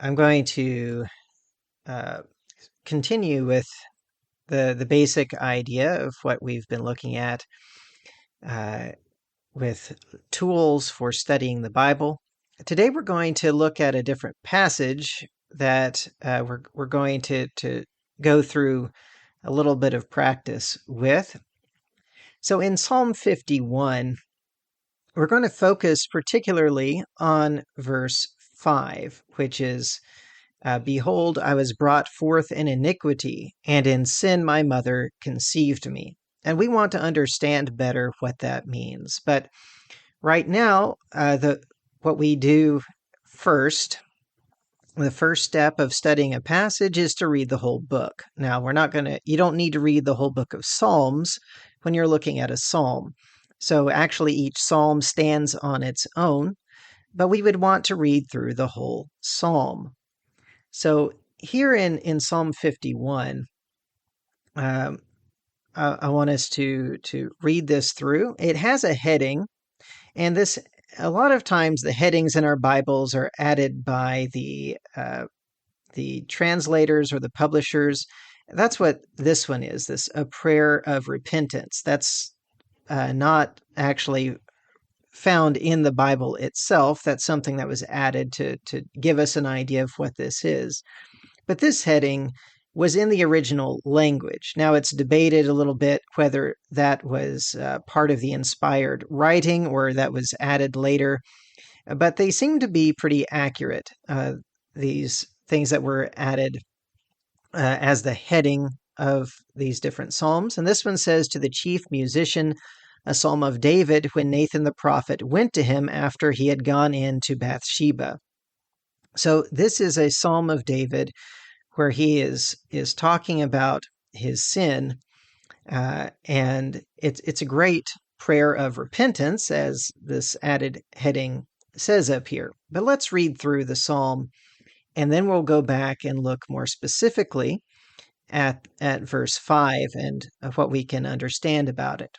I'm going to uh, continue with the basic idea of what we've been looking at uh, with tools for studying the Bible. Today we're going to look at a different passage that we're going to go through a little bit of practice with. So in Psalm 51, we're going to focus particularly on verse 5, which is Behold, I was brought forth in iniquity, and in sin my mother conceived me. And we want to understand better what that means. But right now, what we do first, the first step of studying a passage is to read the whole book. Now, you don't need to read the whole book of Psalms when you're looking at a psalm. So actually, each psalm stands on its own, but we would want to read through the whole psalm. So here in Psalm 51, um, I want us to read this through. It has a heading, and this a lot of times the headings in our Bibles are added by the translators or the publishers. That's what this one is. This a prayer of repentance. That's not actually found in the Bible itself. That's something that was added to give us an idea of what this is. But this heading was in the original language. Now, it's debated a little bit whether that was part of the inspired writing or that was added later, but they seem to be pretty accurate, these things that were added as the heading of these different psalms. And this one says, To the chief musician, a psalm of David, when Nathan the prophet went to him after he had gone in to Bathsheba. So this is a psalm of David where he is talking about his sin, and it's a great prayer of repentance, as this added heading says up here. But let's read through the psalm, and then we'll go back and look more specifically at verse 5 and what we can understand about it.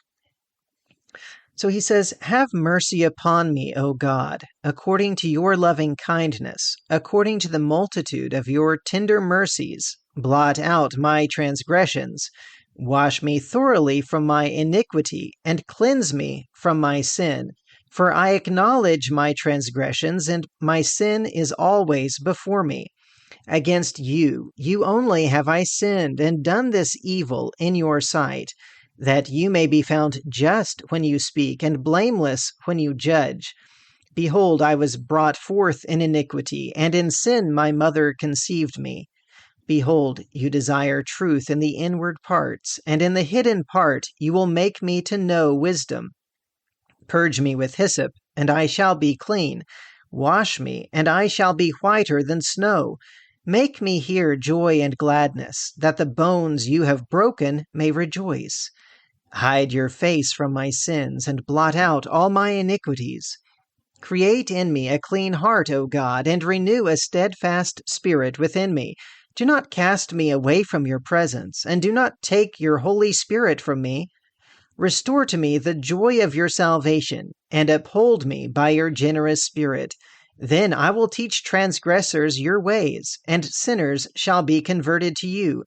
So he says, Have mercy upon me, O God, according to your loving kindness, according to the multitude of your tender mercies. Blot out my transgressions. Wash me thoroughly from my iniquity, and cleanse me from my sin. For I acknowledge my transgressions, and my sin is always before me. Against you, you only have I sinned, and done this evil in your sight, that you may be found just when you speak, and blameless when you judge. Behold, I was brought forth in iniquity, and in sin my mother conceived me. Behold, you desire truth in the inward parts, and in the hidden part you will make me to know wisdom. Purge me with hyssop, and I shall be clean. Wash me, and I shall be whiter than snow. Make me hear joy and gladness, that the bones you have broken may rejoice. Hide your face from my sins, and blot out all my iniquities. Create in me a clean heart, O God, and renew a steadfast spirit within me. Do not cast me away from your presence, and do not take your Holy Spirit from me. Restore to me the joy of your salvation, and uphold me by your generous spirit. Then I will teach transgressors your ways, and sinners shall be converted to you.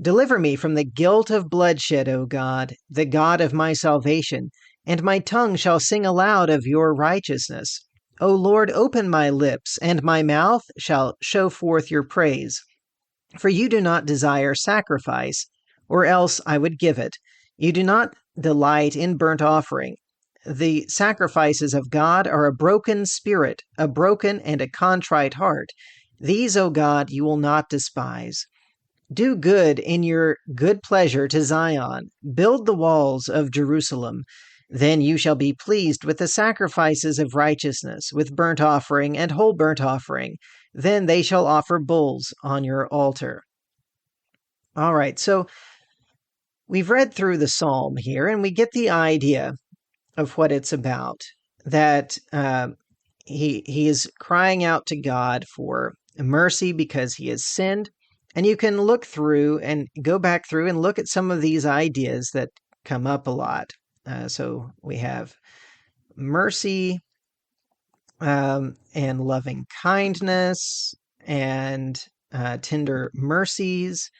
Deliver me from the guilt of bloodshed, O God, the God of my salvation, and my tongue shall sing aloud of your righteousness. O Lord, open my lips, and my mouth shall show forth your praise. For you do not desire sacrifice, or else I would give it. You do not delight in burnt offering. The sacrifices of God are a broken spirit, a broken and a contrite heart. These, O God, you will not despise. Do good in your good pleasure to Zion. Build the walls of Jerusalem. Then you shall be pleased with the sacrifices of righteousness, with burnt offering and whole burnt offering. Then they shall offer bulls on your altar. All right, so we've read through the psalm here, and we get the idea of what it's about. That he is crying out to God for mercy because he has sinned. And you can look through and go back through and look at some of these ideas that come up a lot. So we have mercy and loving kindness and tender mercies.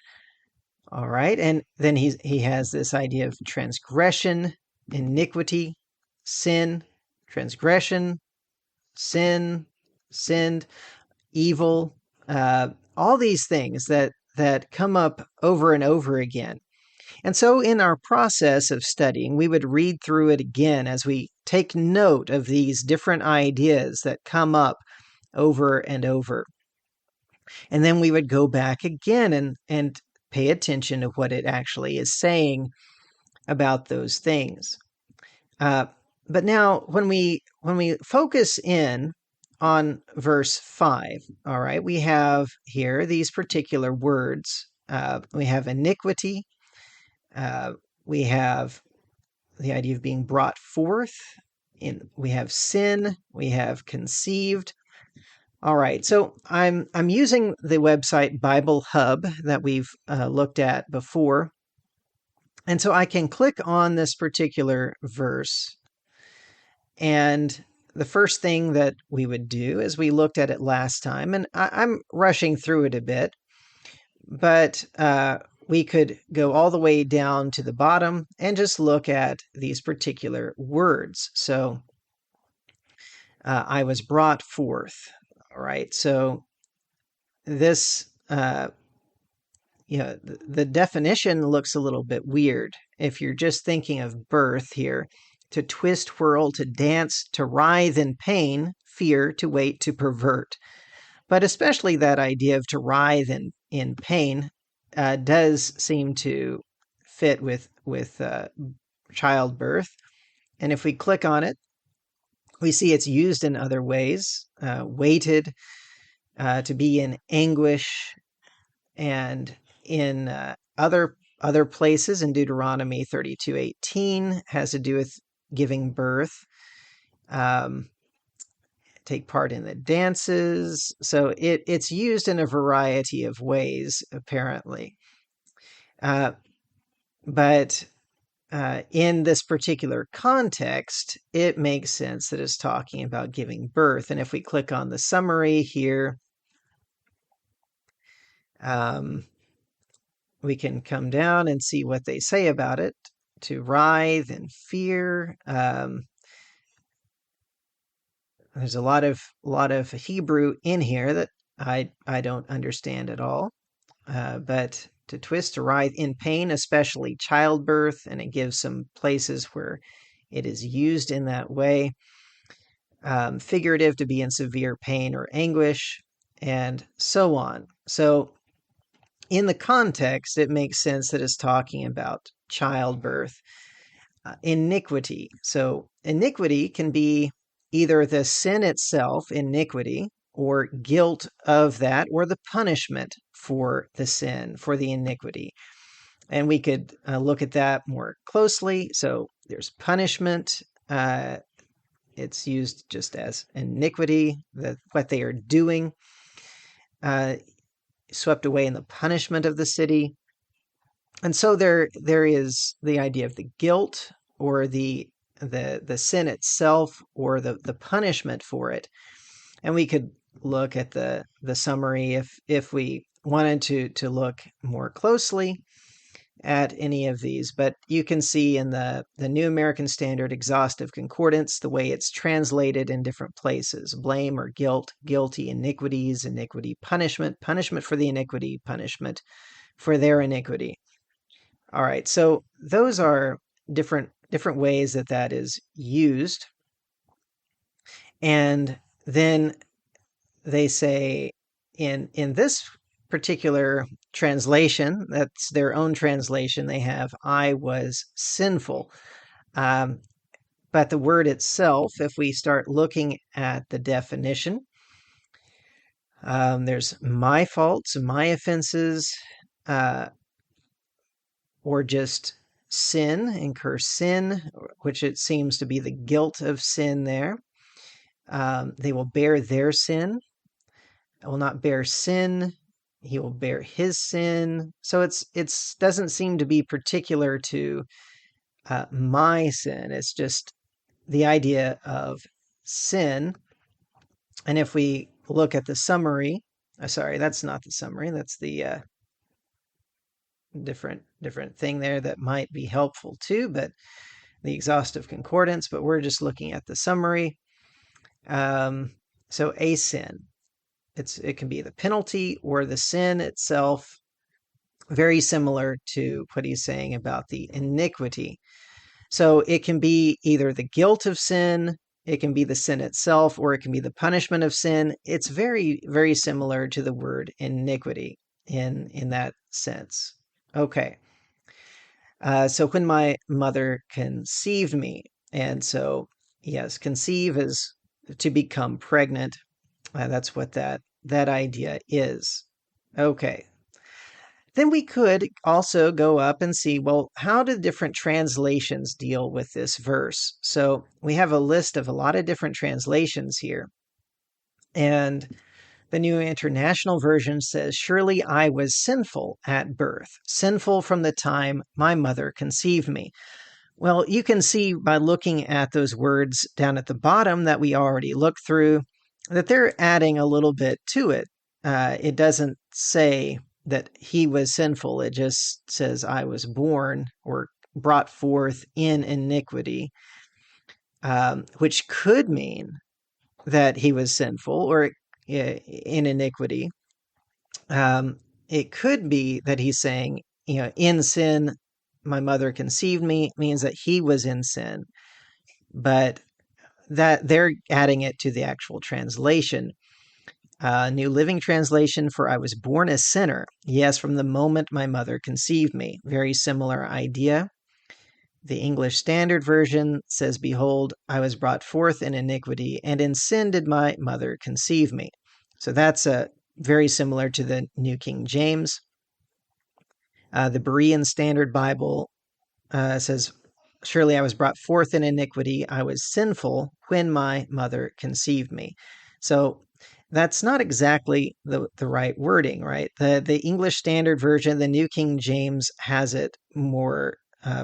All right. And then he has this idea of transgression, iniquity, sin, transgression, sin, sinned, evil, all these things that come up over and over again. And so in our process of studying, we would read through it again as we take note of these different ideas that come up over and over. And then we would go back again and pay attention to what it actually is saying about those things. But now when we focus in on verse 5, all right, we have here these particular words. We have iniquity. We have the idea of being brought forth. We have sin. We have conceived. All right, so I'm using the website Bible Hub that we've looked at before, and so I can click on this particular verse, and the first thing that we would do is we looked at it last time, and I'm rushing through it a bit, but we could go all the way down to the bottom and just look at these particular words. So I was brought forth. All right, so this, the definition looks a little bit weird. If you're just thinking of birth here, to twist, whirl, to dance, to writhe in pain, fear, to wait, to pervert. But especially that idea of to writhe in pain does seem to fit with childbirth. And if we click on it, we see it's used in other ways. Waited, to be in anguish, and in other places in Deuteronomy 32:18 has to do with giving birth. Take part in the dances. So it's used in a variety of ways, apparently. But in this particular context, it makes sense that it's talking about giving birth. And if we click on the summary here, we can come down and see what they say about it. To writhe and fear. There's a lot of Hebrew in here that I don't understand at all. But to twist, to writhe in pain, especially childbirth, and it gives some places where it is used in that way. Figurative, to be in severe pain or anguish, and so on. So in the context, it makes sense that it's talking about childbirth. Iniquity. So iniquity can be either the sin itself, iniquity, or guilt of that, or the punishment for the sin, for the iniquity. And we could look at that more closely. So there's punishment. It's used just as iniquity, what they are doing, swept away in the punishment of the city. And so there is the idea of the guilt, or the sin itself, or the punishment for it. And we could look at the summary if we wanted to look more closely at any of these. But you can see in the New American Standard Exhaustive Concordance the way it's translated in different places: blame or guilt, guilty, iniquities, iniquity, punishment, punishment for the iniquity, punishment for their iniquity. All right, so those are different ways that is used. And then they say in this particular translation, that's their own translation, they have I was sinful. But the word itself, if we start looking at the definition, there's my faults, my offenses, or just sin, incur sin, which it seems to be the guilt of sin there. They will bear their sin. I will not bear sin. He will bear his sin. So it's doesn't seem to be particular to my sin. It's just the idea of sin. And if we look at the summary, Sorry, that's not the summary. That's the different thing there that might be helpful too, but the exhaustive concordance. But we're just looking at the summary. Um, so a sin. It can be the penalty or the sin itself. Very similar to what he's saying about the iniquity. So it can be either the guilt of sin, it can be the sin itself, or it can be the punishment of sin. It's very, very similar to the word iniquity in that sense. Okay. So when my mother conceived me, and so yes, conceive is to become pregnant. That's what that idea is. Okay. Then we could also go up and see, well, how do different translations deal with this verse? So we have a list of a lot of different translations here. And the New International Version says, "Surely I was sinful at birth, sinful from the time my mother conceived me." Well, you can see by looking at those words down at the bottom that we already looked through that they're adding a little bit to it. It doesn't say that he was sinful, it just says, "I was born or brought forth in iniquity," which could mean that he was sinful or in iniquity. It could be that he's saying, in sin, my mother conceived me, means that he was in sin, but that they're adding it to the actual translation. New Living Translation, "For I was born a sinner, yes, from the moment my mother conceived me." Very similar idea. The English Standard Version says, "Behold, I was brought forth in iniquity, and in sin did my mother conceive me." So that's very similar to the New King James. The Berean Standard Bible says, "Surely I was brought forth in iniquity. I was sinful when my mother conceived me." So that's not exactly the right wording, right? The English Standard Version, the New King James, has it more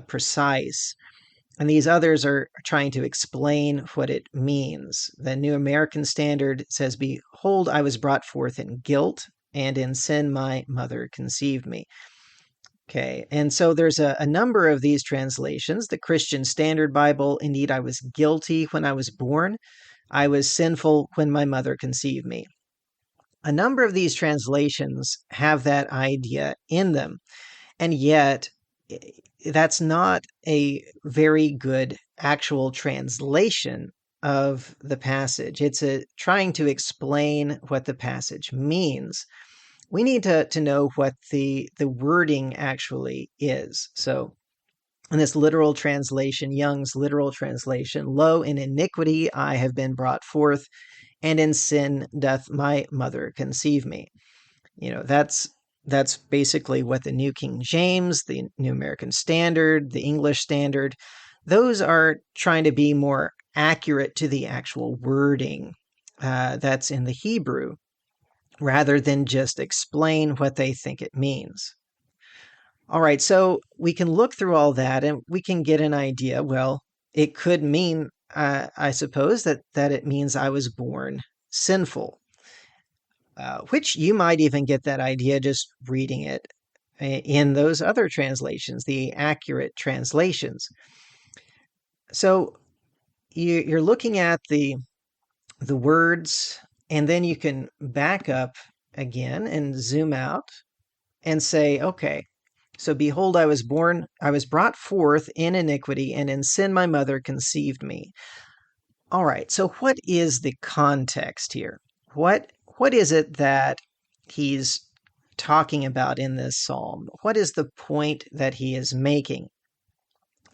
precise. And these others are trying to explain what it means. The New American Standard says, "Behold, I was brought forth in guilt, and in sin my mother conceived me." Okay, and so there's a number of these translations. The Christian Standard Bible, "Indeed, I was guilty when I was born. I was sinful when my mother conceived me." A number of these translations have that idea in them, and yet that's not a very good actual translation of the passage. It's trying to explain what the passage means. We need to know what the wording actually is. So in this literal translation, Young's literal translation, "Lo, in iniquity I have been brought forth, and in sin doth my mother conceive me." That's basically what the New King James, the New American Standard, the English Standard, those are trying to be more accurate to the actual wording that's in the Hebrew, rather than just explain what they think it means. All right, so we can look through all that and we can get an idea. Well, it could mean, I suppose, that it means I was born sinful, which you might even get that idea just reading it in those other translations, the accurate translations. So you're looking at the words, and then you can back up again and zoom out and say, okay, so behold, I was brought forth in iniquity, and in sin my mother conceived me. All right, so what is the context here? What is it that he's talking about in this psalm? What is the point that he is making?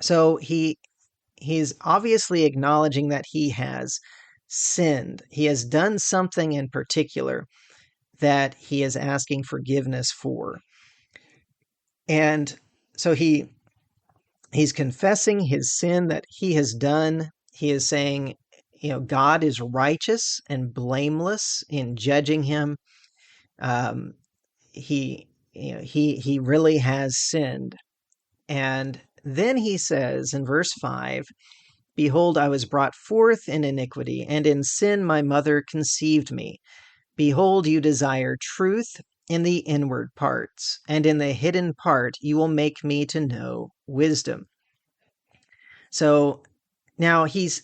So he's obviously acknowledging that he has sinned. He has done something in particular that he is asking forgiveness for. And so he's confessing his sin that he has done. He is saying, God is righteous and blameless in judging him. Um, he really has sinned. And then he says in verse 5, "Behold, I was brought forth in iniquity, and in sin my mother conceived me." Behold, you desire truth in the inward parts, and in the hidden part you will make me to know wisdom. So now he's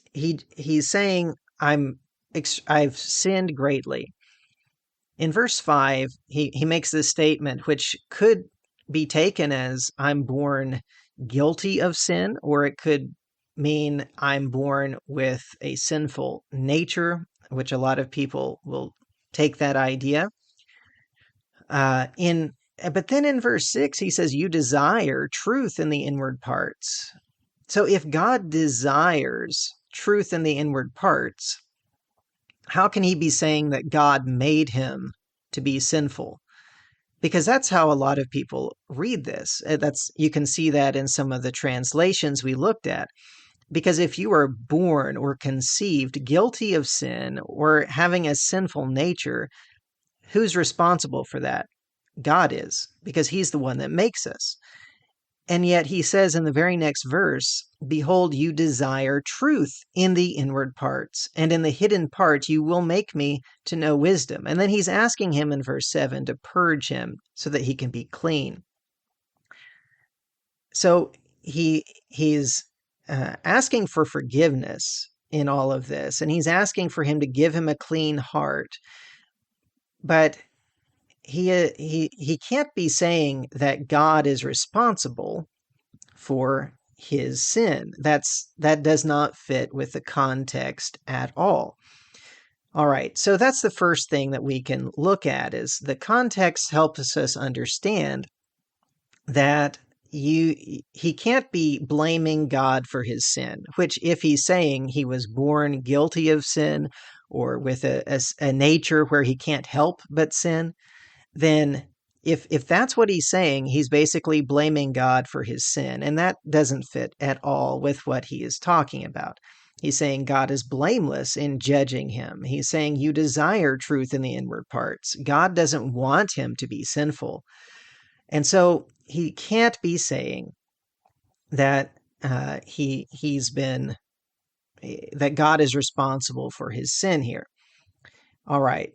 saying, I've sinned greatly. In verse 5, he makes this statement, which could be taken as I'm born guilty of sin, or it could mean I'm born with a sinful nature, which a lot of people will take that idea. But then in verse 6, he says, you desire truth in the inward parts. So if God desires truth in the inward parts, how can he be saying that God made him to be sinful? Because that's how a lot of people read this. You can see that in some of the translations we looked at. Because if you are born or conceived guilty of sin or having a sinful nature, who's responsible for that? God is, because he's the one that makes us. And yet he says in the very next verse, behold, you desire truth in the inward parts, and in the hidden part you will make me to know wisdom. And then he's asking him in verse 7 to purge him so that he can be clean. So he's asking for forgiveness in all of this, and he's asking for him to give him a clean heart. But he can't be saying that God is responsible for his sin. That does not fit with the context at all. All right, so that's the first thing that we can look at, is the context helps us understand that he can't be blaming God for his sin, which if he's saying he was born guilty of sin or with a nature where he can't help but sin, then if that's what he's saying, he's basically blaming God for his sin, and that doesn't fit at all with what he is talking about. He's saying God is blameless in judging him. He's saying you desire truth in the inward parts. God doesn't want him to be sinful. And so he can't be saying that that God is responsible for his sin here. All right.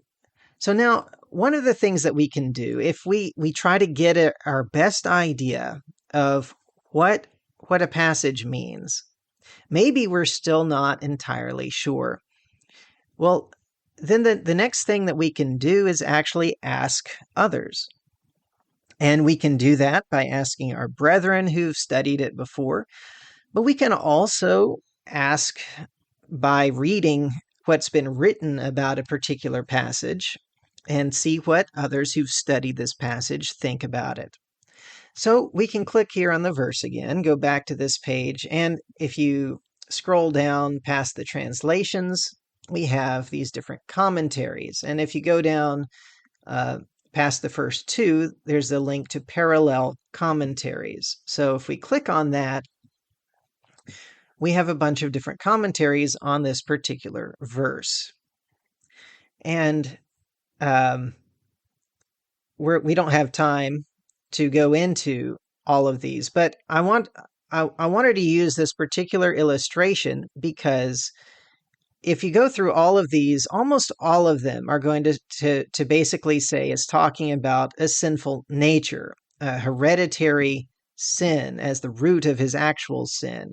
So now, one of the things that we can do, if we try to get our best idea of what a passage means, maybe we're still not entirely sure. Well, then the next thing that we can do is actually ask others. And we can do that by asking our brethren who've studied it before. But we can also ask by reading what's been written about a particular passage and see what others who've studied this passage think about it. So we can click here on the verse again, go back to this page, and if you scroll down past the translations, we have these different commentaries. And if you go down past the first two, there's a link to parallel commentaries. So if we click on that, we have a bunch of different commentaries on this particular verse. And we don't have time to go into all of these, but I wanted to use this particular illustration because if you go through all of these, almost all of them are going to basically say it's talking about a sinful nature, a hereditary sin as the root of his actual sin,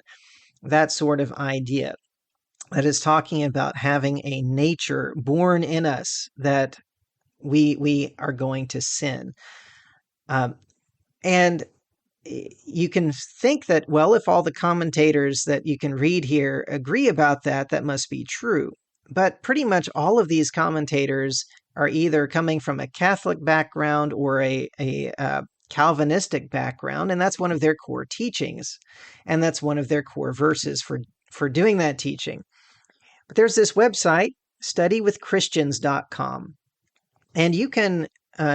that sort of idea. That is talking about having a nature born in us that we are going to sin. And you can think that, well, if all the commentators that you can read here agree about that, that must be true. But pretty much all of these commentators are either coming from a Catholic background or a Calvinistic background, and that's one of their core teachings. And that's one of their core verses for doing that teaching. But there's this website, studywithchristians.com. And you can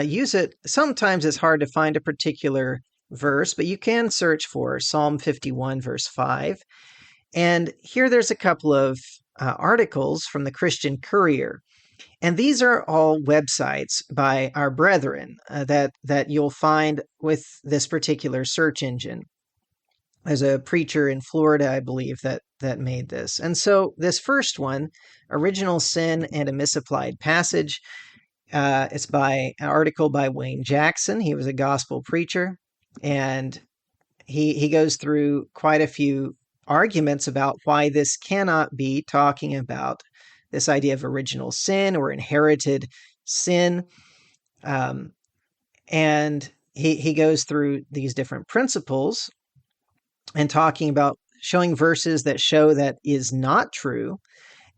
use it. Sometimes it's hard to find a particular verse, but you can search for Psalm 51, verse 5. And here there's a couple of articles from the Christian Courier. And these are all websites by our brethren that you'll find with this particular search engine. There's a preacher in Florida, I believe, that made this. And so this first one, Original Sin and a Misapplied Passage, It's by an article by Wayne Jackson. He was a gospel preacher, and he goes through quite a few arguments about why this cannot be talking about this idea of original sin or inherited sin. Um, and he goes through these different principles and talking about showing verses that show that is not true,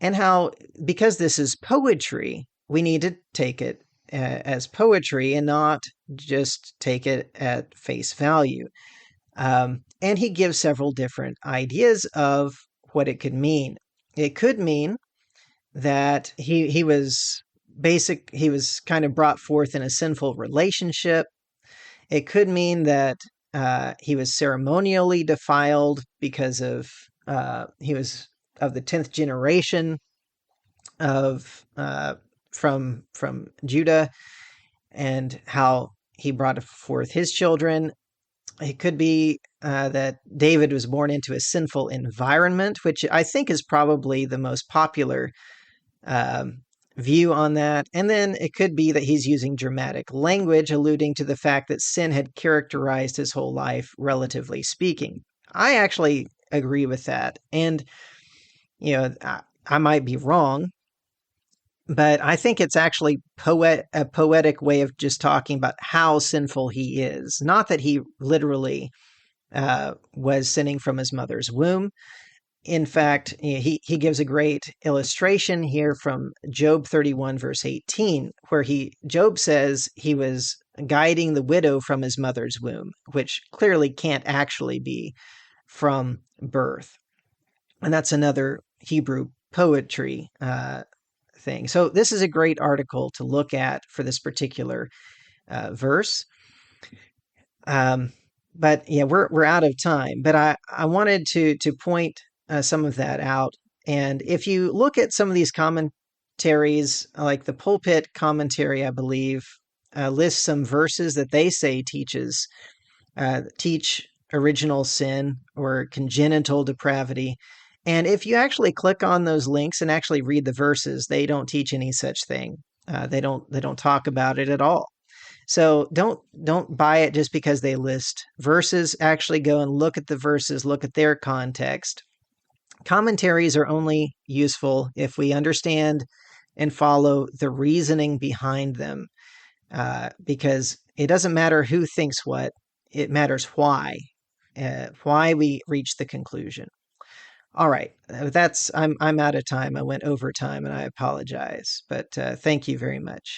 and how, because this is poetry, we need to take it as poetry and not just take it at face value. And he gives several different ideas of what it could mean. It could mean that he was he was kind of brought forth in a sinful relationship. It could mean that he was ceremonially defiled because of he was of the 10th generation of from Judah, and how he brought forth his children. It could be that David was born into a sinful environment, which I think is probably the most popular um, view on that. And then it could be that he's using dramatic language, alluding to the fact that sin had characterized his whole life, relatively speaking. I actually agree with that. And, I might be wrong, but I think it's actually a poetic way of just talking about how sinful he is. Not that he literally was sinning from his mother's womb. In fact, he gives a great illustration here from Job 31, verse 18, where Job says he was guiding the widow from his mother's womb, which clearly can't actually be from birth. And that's another Hebrew poetry thing. So this is a great article to look at for this particular verse. But yeah, we're out of time. But I wanted to point some of that out. And if you look at some of these commentaries, like the Pulpit commentary, I believe, lists some verses that they say teach original sin or congenital depravity. And if you actually click on those links and actually read the verses, they don't teach any such thing. They don't talk about it at all. So don't buy it just because they list verses. Actually go and look at the verses, look at their context. Commentaries are only useful if we understand and follow the reasoning behind them, because it doesn't matter who thinks what, it matters why we reach the conclusion. All right, I'm out of time. I went over time, and I apologize, but thank you very much.